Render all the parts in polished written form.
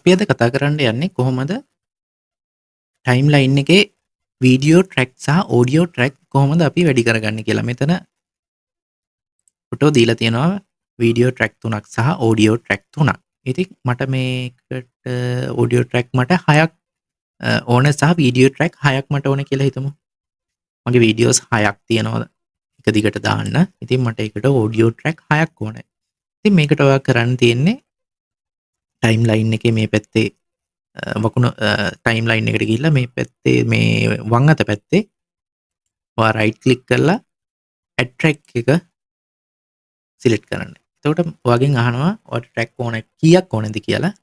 අපි අද කතා කරන්න යන්නේ කොහොමද ටයිම්ලයින් එකේ වීඩියෝ ට්‍රැක් සහ ඕඩියෝ ට්‍රැක් කොහොමද අපි වැඩි කරගන්නේ කියලා. මෙතන ෆොටෝ දීලා තියෙනවා වීඩියෝ ට්‍රැක් 3ක් සහ ඕඩියෝ ට්‍රැක් 3ක්. ඉතින් මට මේකට ඕඩියෝ ට්‍රැක් මට 6ක් ඕන සහ වීඩියෝ ට්‍රැක් 6ක් මට ඕන කියලා හිතමු. මගේ වීඩියෝස් 6ක් තියෙනවා එක දිගට දාන්න. ඉතින් මට ඒකට ඕඩියෝ ට්‍රැක් 6ක් ඕනේ. ඉතින් මේකට ඔයා කරන්න තියෙන්නේ ටයිම්ලයින් එකේ මේ පැත්තේ වකුණු ටයිම්ලයින් එකට ගිහිල්ලා මේ පැත්තේ මේ වම් අත පැත්තේ ඔයා රයිට් ක්ලික් කරලා ඇඩ් ට්‍රැක් එක සිලෙක්ට් කරන්න. එතකොට ඔයාගෙන් අහනවා ඔයාට ට්‍රැක් ඕන කීයක් ඕනද කියලා.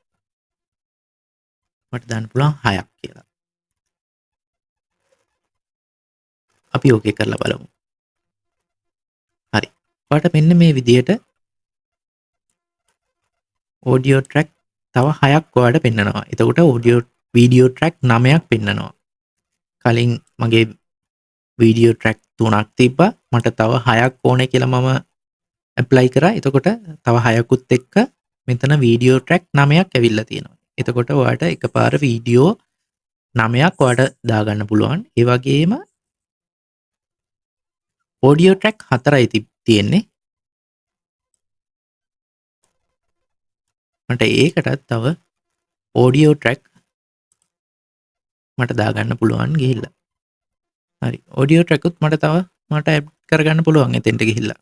මට දාන්න පුළුවන් 6ක් කියලා. අපි ඕකේ කරලා බලමු. හරි. ඔයාට මෙන්න මේ විදිහට ඕඩියෝ ට්‍රැක් තව 6ක් ඔයාලට පෙන්නනවා. එතකොට වීඩියෝ ට්‍රැක් 9ක් පෙන්නනවා. කලින් මගේ වීඩියෝ ට්‍රැක් 3ක් තිබ්බා. මට තව 6ක් ඕනේ කියලා මම ඇප්ලයි කරා. එතකොට තව 6කුත් එක්ක මෙතන වීඩියෝ ට්‍රැක් 9ක් ඇවිල්ලා තියෙනවා. එතකොට ඔයාලට එකපාර වීඩියෝ 9ක් ඔයාලට දාගන්න පුළුවන්. ඒ වගේම ඕඩියෝ ට්‍රැක් 4යි තියෙන්නේ. මට ඒකටත් තව ඕඩියෝ ට්‍රැක් මට දාගන්න පුළුවන් ගිහිල්ලා. හරි. ඕඩියෝ ට්‍රැකුත් මට ඇඩ් කරගන්න පුළුවන් එතෙන්ට ගිහිල්ලා.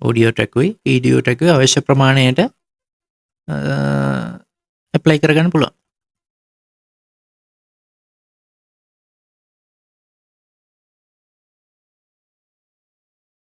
ඕඩියෝ ට්‍රැකුයි වීඩියෝ ට්‍රැකුයි අවශ්‍ය ප්‍රමාණයට ඇප්ලයි කරගන්න පුළුවන්.